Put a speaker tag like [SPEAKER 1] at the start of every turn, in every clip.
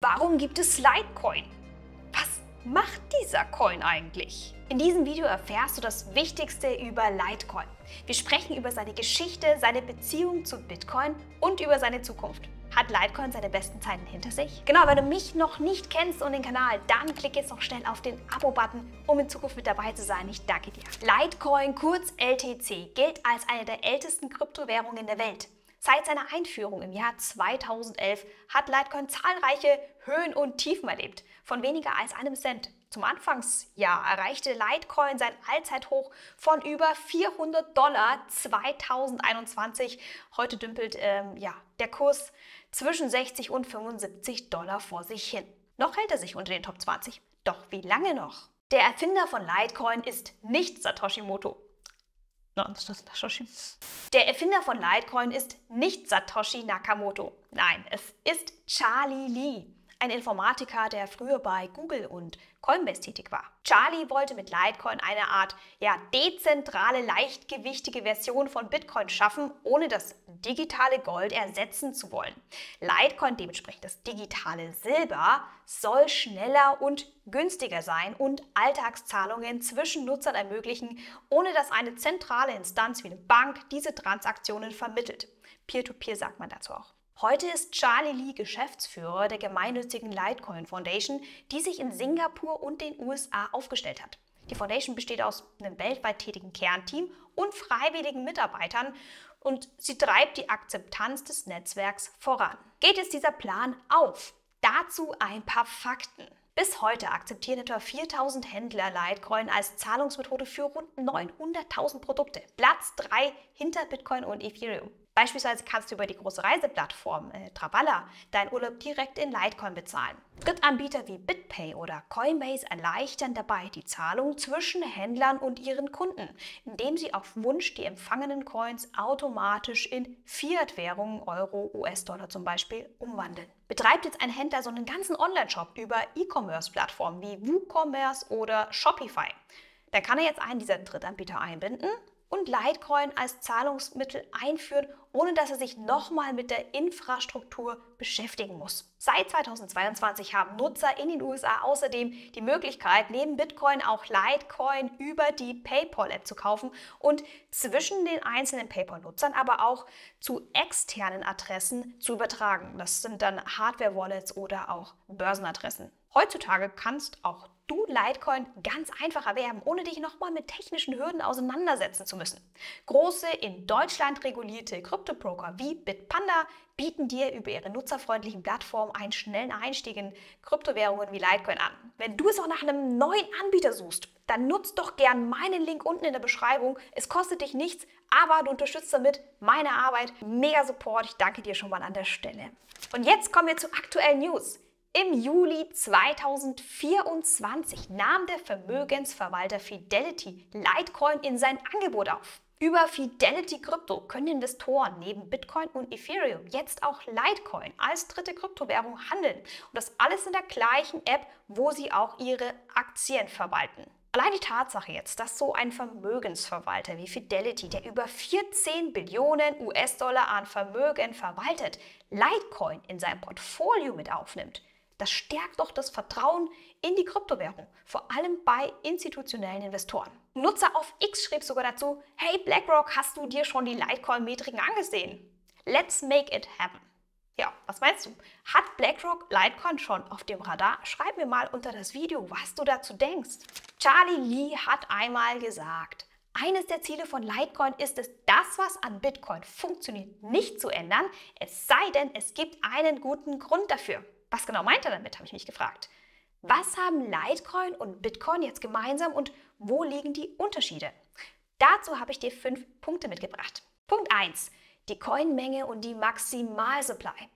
[SPEAKER 1] Warum gibt es Litecoin? Was macht dieser Coin eigentlich? In diesem Video erfährst du das Wichtigste über Litecoin. Wir sprechen über seine Geschichte, seine Beziehung zu Bitcoin und über seine Zukunft. Hat Litecoin seine besten Zeiten hinter sich? Genau, wenn du mich noch nicht kennst und den Kanal, dann klick jetzt noch schnell auf den Abo-Button, um in Zukunft mit dabei zu sein. Ich danke dir. Litecoin, kurz LTC, gilt als eine der ältesten Kryptowährungen der Welt. Seit seiner Einführung im Jahr 2011 hat Litecoin zahlreiche Höhen und Tiefen erlebt, von weniger als einem Cent. Zum Anfangsjahr erreichte Litecoin sein Allzeithoch von über $400 2021. Heute dümpelt der Kurs zwischen 60 und 75 $, vor sich hin. Noch hält er sich unter den Top 20. Doch wie lange noch? Der Erfinder von Litecoin ist nicht Satoshi Moto. Der Erfinder von Litecoin ist nicht Satoshi Nakamoto. Nein, es ist Charlie Lee, ein Informatiker, der früher bei Google und Coinbase tätig war. Charlie wollte mit Litecoin eine Art dezentrale, leichtgewichtige Version von Bitcoin schaffen, ohne das digitale Gold ersetzen zu wollen. Litecoin, dementsprechend das digitale Silber, soll schneller und günstiger sein und Alltagszahlungen zwischen Nutzern ermöglichen, ohne dass eine zentrale Instanz wie eine Bank diese Transaktionen vermittelt. Peer-to-Peer sagt man dazu auch. Heute ist Charlie Lee Geschäftsführer der gemeinnützigen Litecoin Foundation, die sich in Singapur und den USA aufgestellt hat. Die Foundation besteht aus einem weltweit tätigen Kernteam und freiwilligen Mitarbeitern und sie treibt die Akzeptanz des Netzwerks voran. Geht jetzt dieser Plan auf? Dazu ein paar Fakten. Bis heute akzeptieren etwa 4.000 Händler Litecoin als Zahlungsmethode für rund 900.000 Produkte. Platz 3 hinter Bitcoin und Ethereum. Beispielsweise kannst du über die große Reiseplattform Travala deinen Urlaub direkt in Litecoin bezahlen. Drittanbieter wie BitPay oder Coinbase erleichtern dabei die Zahlung zwischen Händlern und ihren Kunden, indem sie auf Wunsch die empfangenen Coins automatisch in Fiat-Währungen, Euro, US-Dollar zum Beispiel, umwandeln. Betreibt jetzt ein Händler so einen ganzen Online-Shop über E-Commerce-Plattformen wie WooCommerce oder Shopify, dann kann er jetzt einen dieser Drittanbieter einbinden und Litecoin als Zahlungsmittel einführen, ohne dass er sich nochmal mit der Infrastruktur beschäftigen muss. Seit 2022 haben Nutzer in den USA außerdem die Möglichkeit, neben Bitcoin auch Litecoin über die PayPal-App zu kaufen und zwischen den einzelnen PayPal-Nutzern, aber auch zu externen Adressen zu übertragen. Das sind dann Hardware-Wallets oder auch Börsenadressen. Heutzutage kannst auch du Litecoin ganz einfach erwerben, ohne dich nochmal mit technischen Hürden auseinandersetzen zu müssen. Große, in Deutschland regulierte Kryptobroker wie Bitpanda bieten dir über ihre nutzerfreundlichen Plattformen einen schnellen Einstieg in Kryptowährungen wie Litecoin an. Wenn du es auch nach einem neuen Anbieter suchst, dann nutzt doch gern meinen Link unten in der Beschreibung. Es kostet dich nichts, aber du unterstützt damit meine Arbeit. Mega Support, ich danke dir schon mal an der Stelle. Und jetzt kommen wir zu aktuellen News. Im Juli 2024 nahm der Vermögensverwalter Fidelity Litecoin in sein Angebot auf. Über Fidelity Crypto können Investoren neben Bitcoin und Ethereum jetzt auch Litecoin als dritte Kryptowährung handeln. Und das alles in der gleichen App, wo sie auch ihre Aktien verwalten. Allein die Tatsache jetzt, dass so ein Vermögensverwalter wie Fidelity, der über 14 Billionen US-Dollar an Vermögen verwaltet, Litecoin in sein Portfolio mit aufnimmt, das stärkt doch das Vertrauen in die Kryptowährung, vor allem bei institutionellen Investoren. Ein Nutzer auf X schrieb sogar dazu: Hey BlackRock, hast du dir schon die Litecoin-Metriken angesehen? Let's make it happen. Ja, was meinst du? Hat BlackRock Litecoin schon auf dem Radar? Schreib mir mal unter das Video, was du dazu denkst. Charlie Lee hat einmal gesagt: Eines der Ziele von Litecoin ist es, das, was an Bitcoin funktioniert, nicht zu ändern, es sei denn, es gibt einen guten Grund dafür. Was genau meint er damit, habe ich mich gefragt. Was haben Litecoin und Bitcoin jetzt gemeinsam und wo liegen die Unterschiede? Dazu habe ich dir 5 Punkte mitgebracht. Punkt 1. Die Coinmenge und die Maximalsupply.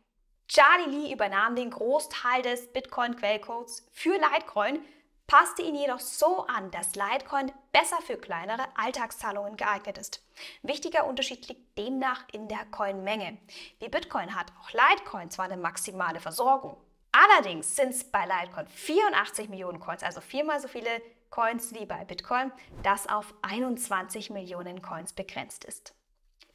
[SPEAKER 1] Charlie Lee übernahm den Großteil des Bitcoin-Quellcodes für Litecoin, passte ihn jedoch so an, dass Litecoin besser für kleinere Alltagszahlungen geeignet ist. Wichtiger Unterschied liegt demnach in der Coinmenge. Wie Bitcoin hat auch Litecoin zwar eine maximale Versorgung. Allerdings sind es bei Litecoin 84 Millionen Coins, also 4-mal so viele Coins wie bei Bitcoin, das auf 21 Millionen Coins begrenzt ist.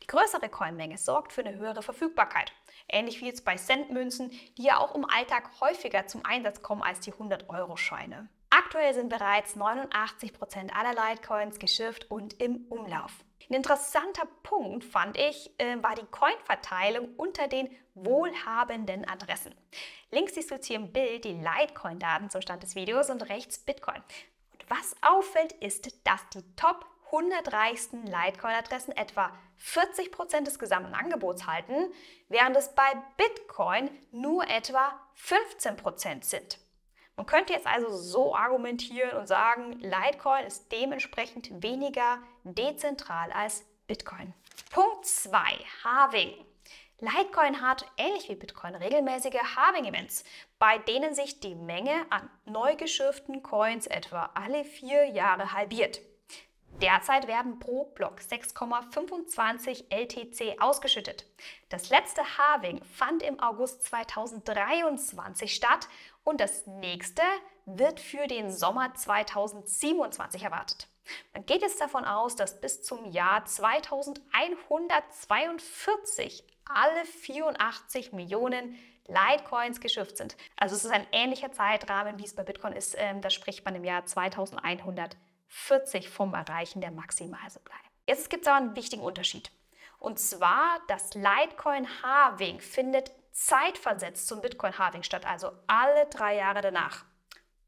[SPEAKER 1] Die größere Coinmenge sorgt für eine höhere Verfügbarkeit. Ähnlich wie jetzt bei Centmünzen, die ja auch im Alltag häufiger zum Einsatz kommen als die 100-Euro-Scheine. Aktuell sind bereits 89% aller Litecoins geschifft und im Umlauf. Ein interessanter Punkt, fand ich, war die Coin-Verteilung unter den wohlhabenden Adressen. Links siehst du jetzt hier im Bild die Litecoin-Daten zum Stand des Videos und rechts Bitcoin. Und was auffällt, ist, dass die Top 100 reichsten Litecoin-Adressen etwa 40% des gesamten Angebots halten, während es bei Bitcoin nur etwa 15% sind. Man könnte jetzt also so argumentieren und sagen, Litecoin ist dementsprechend weniger dezentral als Bitcoin. Punkt 2. Halving. Litecoin hat, ähnlich wie Bitcoin, regelmäßige Halving-Events, bei denen sich die Menge an neu geschürften Coins etwa alle 4 Jahre halbiert. Derzeit werden pro Block 6,25 LTC ausgeschüttet. Das letzte Halving fand im August 2023 statt und das nächste wird für den Sommer 2027 erwartet. Man geht jetzt davon aus, dass bis zum Jahr 2142 alle 84 Millionen Litecoins geschürft sind. Also es ist ein ähnlicher Zeitrahmen, wie es bei Bitcoin ist. Da spricht man im Jahr 2140 vom Erreichen der Maximalsupply. Jetzt gibt es aber einen wichtigen Unterschied. Und zwar, das Litecoin-Halving findet zeitversetzt zum Bitcoin-Halving statt, also alle 3 Jahre danach.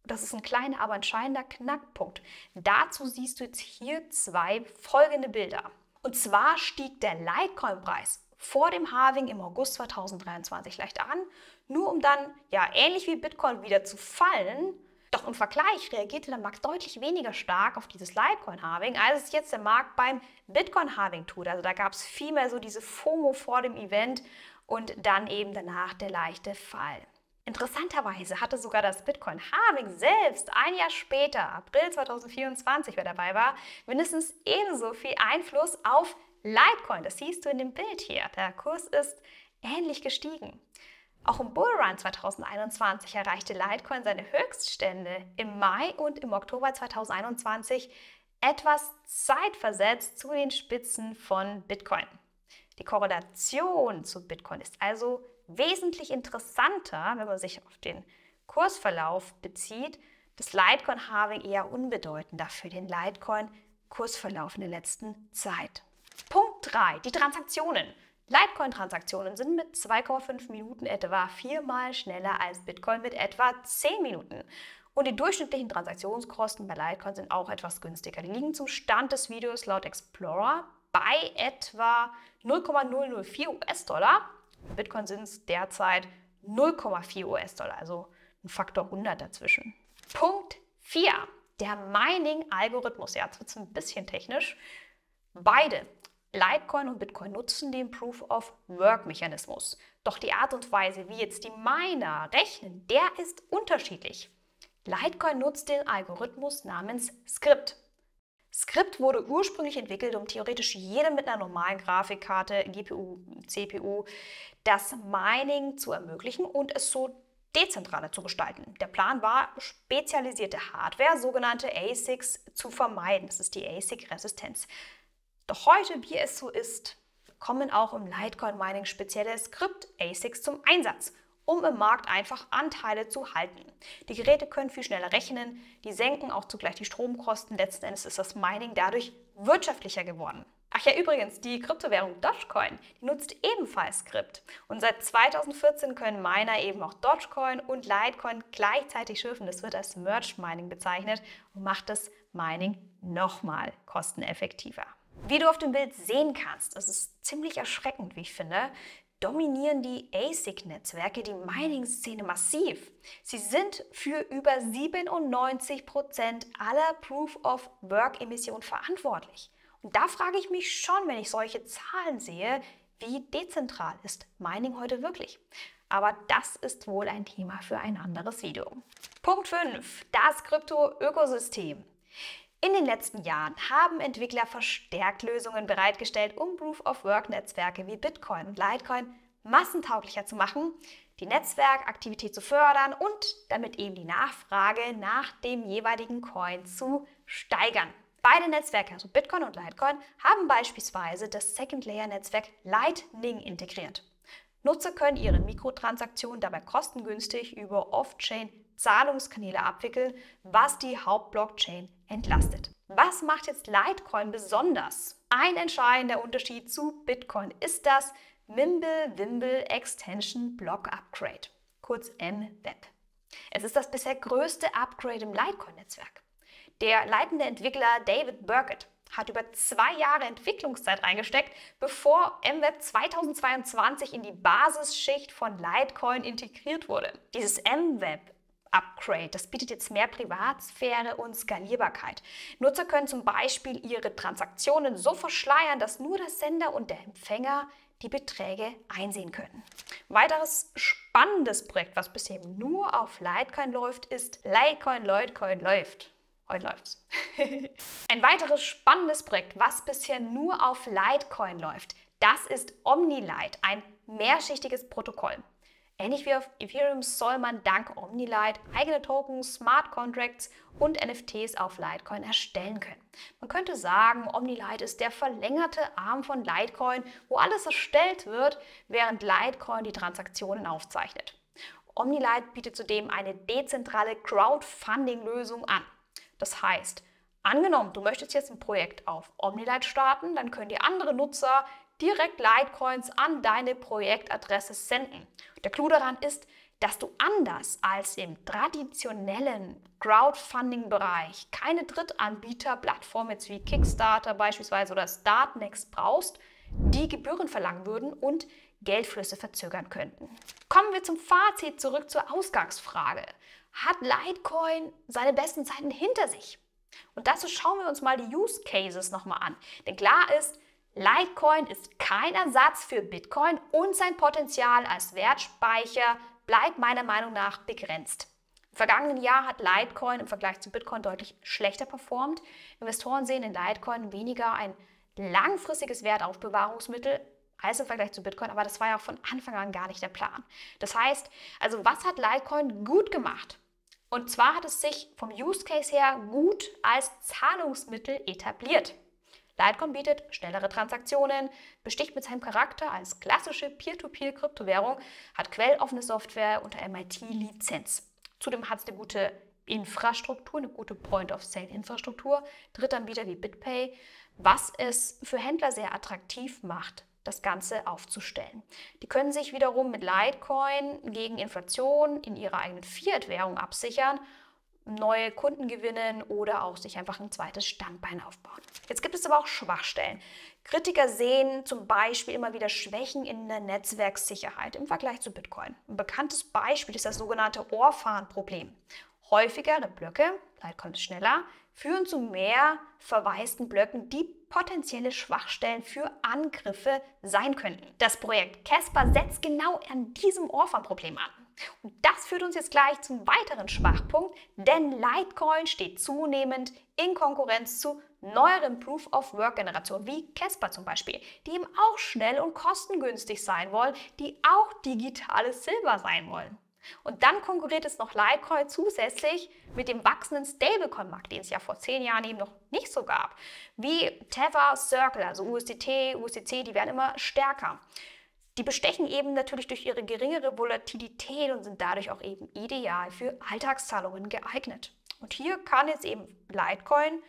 [SPEAKER 1] Das ist ein kleiner, aber entscheidender Knackpunkt. Dazu siehst du jetzt hier 2 folgende Bilder. Und zwar stieg der Litecoin-Preis vor dem Halving im August 2023 leicht an, nur um dann, ja, ähnlich wie Bitcoin wieder zu fallen. Doch im Vergleich reagierte der Markt deutlich weniger stark auf dieses Litecoin-Halving, als es jetzt der Markt beim Bitcoin-Halving tut. Also da gab es viel mehr so diese FOMO vor dem Event und dann eben danach der leichte Fall. Interessanterweise hatte sogar das Bitcoin-Halving selbst ein Jahr später, April 2024, wer dabei war, mindestens ebenso viel Einfluss auf Litecoin. Das siehst du in dem Bild hier. Der Kurs ist ähnlich gestiegen. Auch im Bullrun 2021 erreichte Litecoin seine Höchststände im Mai und im Oktober 2021 etwas zeitversetzt zu den Spitzen von Bitcoin. Die Korrelation zu Bitcoin ist also wesentlich interessanter, wenn man sich auf den Kursverlauf bezieht. Das Litecoin-Halving eher unbedeutender für den Litecoin-Kursverlauf in der letzten Zeit. Punkt 3. Die Transaktionen. Litecoin-Transaktionen sind mit 2,5 Minuten etwa 4-mal schneller als Bitcoin mit etwa 10 Minuten. Und die durchschnittlichen Transaktionskosten bei Litecoin sind auch etwas günstiger. Die liegen zum Stand des Videos laut Explorer bei etwa 0,004 US-Dollar. Bitcoin sind es derzeit 0,4 US-Dollar, also ein Faktor 100 dazwischen. Punkt 4. Der Mining-Algorithmus. Ja, jetzt wird es ein bisschen technisch. Beide, Litecoin und Bitcoin, nutzen den Proof-of-Work-Mechanismus. Doch die Art und Weise, wie jetzt die Miner rechnen, der ist unterschiedlich. Litecoin nutzt den Algorithmus namens Scrypt. Scrypt wurde ursprünglich entwickelt, um theoretisch jedem mit einer normalen Grafikkarte, GPU, CPU, das Mining zu ermöglichen und es so dezentraler zu gestalten. Der Plan war, spezialisierte Hardware, sogenannte ASICs, zu vermeiden. Das ist die ASIC-Resistenz. Doch heute, wie es so ist, kommen auch im Litecoin-Mining spezielle Scrypt-ASICs zum Einsatz, um im Markt einfach Anteile zu halten. Die Geräte können viel schneller rechnen, die senken auch zugleich die Stromkosten. Letzten Endes ist das Mining dadurch wirtschaftlicher geworden. Ach ja, übrigens, die Kryptowährung Dogecoin, die nutzt ebenfalls Scrypt. Und seit 2014 können Miner eben auch Dogecoin und Litecoin gleichzeitig schürfen. Das wird als Merged Mining bezeichnet und macht das Mining nochmal kosteneffektiver. Wie du auf dem Bild sehen kannst, das ist ziemlich erschreckend, wie ich finde, dominieren die ASIC-Netzwerke die Mining-Szene massiv. Sie sind für über 97% aller Proof-of-Work-Emissionen verantwortlich. Und da frage ich mich schon, wenn ich solche Zahlen sehe, wie dezentral ist Mining heute wirklich? Aber das ist wohl ein Thema für ein anderes Video. Punkt 5. Das Krypto-Ökosystem. In den letzten Jahren haben Entwickler verstärkt Lösungen bereitgestellt, um Proof-of-Work-Netzwerke wie Bitcoin und Litecoin massentauglicher zu machen, die Netzwerkaktivität zu fördern und damit eben die Nachfrage nach dem jeweiligen Coin zu steigern. Beide Netzwerke, also Bitcoin und Litecoin, haben beispielsweise das Second-Layer-Netzwerk Lightning integriert. Nutzer können ihre Mikrotransaktionen dabei kostengünstig über Off-Chain-Zahlungskanäle abwickeln, was die Hauptblockchain entlastet. Was macht jetzt Litecoin besonders? Ein entscheidender Unterschied zu Bitcoin ist das Mimblewimble Extension Block Upgrade, kurz MWEB. Es ist das bisher größte Upgrade im Litecoin-Netzwerk. Der leitende Entwickler David Burkett hat über 2 Jahre Entwicklungszeit reingesteckt, bevor MWEB 2022 in die Basisschicht von Litecoin integriert wurde. Dieses MWEB-Upgrade, das bietet jetzt mehr Privatsphäre und Skalierbarkeit. Nutzer können zum Beispiel ihre Transaktionen so verschleiern, dass nur der Sender und der Empfänger die Beträge einsehen können. Weiteres spannendes Projekt, was bisher nur auf Litecoin läuft, ist Litecoin läuft. Heute läuft's. Ein weiteres spannendes Projekt, was bisher nur auf Litecoin läuft, das ist OmniLite, ein mehrschichtiges Protokoll. Ähnlich wie auf Ethereum soll man dank OmniLite eigene Tokens, Smart Contracts und NFTs auf Litecoin erstellen können. Man könnte sagen, OmniLite ist der verlängerte Arm von Litecoin, wo alles erstellt wird, während Litecoin die Transaktionen aufzeichnet. OmniLite bietet zudem eine dezentrale Crowdfunding-Lösung an. Das heißt, angenommen, du möchtest jetzt ein Projekt auf OmniLite starten, dann können dir andere Nutzer direkt Litecoins an deine Projektadresse senden. Der Clou daran ist, dass du anders als im traditionellen Crowdfunding-Bereich keine Drittanbieter-Plattform jetzt wie Kickstarter beispielsweise oder Startnext brauchst, die Gebühren verlangen würden und Geldflüsse verzögern könnten. Kommen wir zum Fazit, zurück zur Ausgangsfrage. Hat Litecoin seine besten Zeiten hinter sich? Und dazu schauen wir uns mal die Use Cases nochmal an. Denn klar ist, Litecoin ist kein Ersatz für Bitcoin und sein Potenzial als Wertspeicher bleibt meiner Meinung nach begrenzt. Im vergangenen Jahr hat Litecoin im Vergleich zu Bitcoin deutlich schlechter performt. Investoren sehen in Litecoin weniger ein langfristiges Wertaufbewahrungsmittel als im Vergleich zu Bitcoin, aber das war ja auch von Anfang an gar nicht der Plan. Das heißt, also was hat Litecoin gut gemacht? Und zwar hat es sich vom Use Case her gut als Zahlungsmittel etabliert. Litecoin bietet schnellere Transaktionen, besticht mit seinem Charakter als klassische Peer-to-Peer-Kryptowährung, hat quelloffene Software unter MIT-Lizenz. Zudem hat es eine gute Infrastruktur, eine gute Point-of-Sale-Infrastruktur, Drittanbieter wie BitPay, was es für Händler sehr attraktiv macht, das Ganze aufzustellen. Die können sich wiederum mit Litecoin gegen Inflation in ihrer eigenen Fiat-Währung absichern, neue Kunden gewinnen oder auch sich einfach ein zweites Standbein aufbauen. Jetzt gibt es aber auch Schwachstellen. Kritiker sehen zum Beispiel immer wieder Schwächen in der Netzwerksicherheit im Vergleich zu Bitcoin. Ein bekanntes Beispiel ist das sogenannte Orphan-Problem. Häufigere Blöcke, Litecoin ist schneller, führen zu mehr verwaisten Blöcken, die potenzielle Schwachstellen für Angriffe sein könnten. Das Projekt Casper setzt genau an diesem Orphan-Problem an. Und das führt uns jetzt gleich zum weiteren Schwachpunkt, denn Litecoin steht zunehmend in Konkurrenz zu neueren Proof-of-Work-Generationen, wie Casper zum Beispiel, die eben auch schnell und kostengünstig sein wollen, die auch digitales Silber sein wollen. Und dann konkurriert es noch Litecoin zusätzlich mit dem wachsenden Stablecoin-Markt, den es ja vor 10 Jahren eben noch nicht so gab. Wie Tether, Circle, also USDT, USDC, die werden immer stärker. Die bestechen eben natürlich durch ihre geringere Volatilität und sind dadurch auch eben ideal für Alltagszahlungen geeignet. Und hier kann jetzt eben Litecoin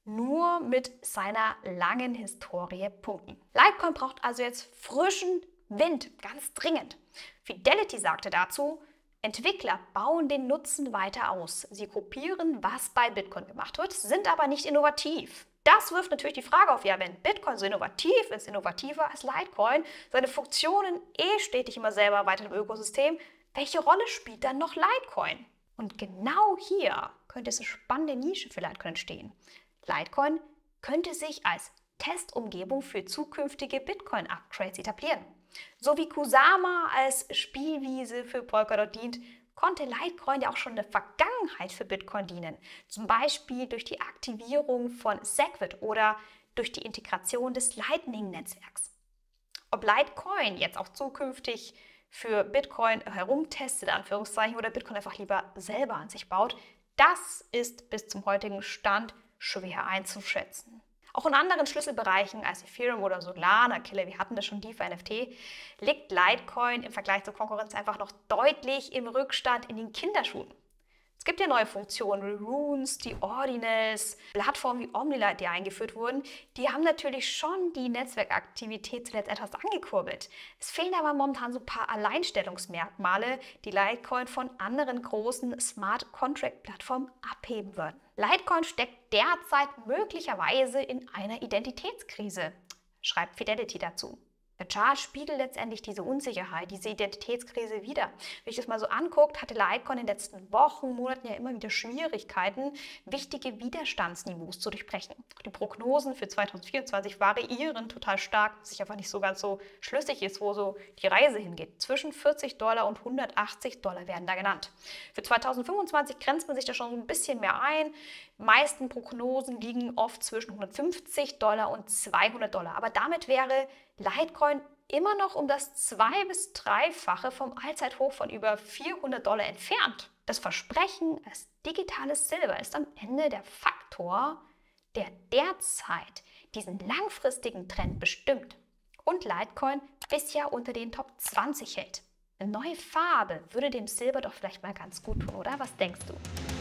[SPEAKER 1] nur mit seiner langen Historie punkten. Litecoin braucht also jetzt frischen Wind, ganz dringend. Fidelity sagte dazu, Entwickler bauen den Nutzen weiter aus. Sie kopieren, was bei Bitcoin gemacht wird, sind aber nicht innovativ. Das wirft natürlich die Frage auf, ja, wenn Bitcoin so innovativ ist, innovativer als Litecoin, seine Funktionen stetig immer selber weiter im Ökosystem, welche Rolle spielt dann noch Litecoin? Und genau hier könnte es eine spannende Nische für Litecoin entstehen. Litecoin könnte sich als Testumgebung für zukünftige Bitcoin-Upgrades etablieren. So wie Kusama als Spielwiese für Polkadot dient, konnte Litecoin ja auch schon in der Vergangenheit für Bitcoin dienen. Zum Beispiel durch die Aktivierung von Segwit oder durch die Integration des Lightning-Netzwerks. Ob Litecoin jetzt auch zukünftig für Bitcoin herumtestet, in Anführungszeichen, oder Bitcoin einfach lieber selber an sich baut, das ist bis zum heutigen Stand schwer einzuschätzen. Auch in anderen Schlüsselbereichen als Ethereum oder Solana, Killer, wir hatten das schon, DeFi, NFT, liegt Litecoin im Vergleich zur Konkurrenz einfach noch deutlich im Rückstand in den Kinderschuhen. Es gibt ja neue Funktionen, wie Runes, die Ordinals, Plattformen wie Omnilight, die eingeführt wurden. Die haben natürlich schon die Netzwerkaktivität zuletzt etwas angekurbelt. Es fehlen aber momentan so ein paar Alleinstellungsmerkmale, die Litecoin von anderen großen Smart Contract Plattformen abheben würden. Litecoin steckt derzeit möglicherweise in einer Identitätskrise, schreibt Fidelity dazu. Der Chart spiegelt letztendlich diese Unsicherheit, diese Identitätskrise wider. Wenn ich das mal so anguckt, hatte Litecoin in den letzten Wochen, Monaten ja immer wieder Schwierigkeiten, wichtige Widerstandsniveaus zu durchbrechen. Die Prognosen für 2024 variieren total stark, was sich einfach nicht so ganz so schlüssig ist, wo so die Reise hingeht. Zwischen $40 und $180 werden da genannt. Für 2025 grenzt man sich da schon so ein bisschen mehr ein. Die meisten Prognosen liegen oft zwischen $150 und $200. Aber damit wäre Litecoin immer noch um das 2- bis 3-fache vom Allzeithoch von über $400 entfernt. Das Versprechen als digitales Silber ist am Ende der Faktor, der derzeit diesen langfristigen Trend bestimmt und Litecoin bisher unter den Top 20 hält. Eine neue Farbe würde dem Silber doch vielleicht mal ganz gut tun, oder? Was denkst du?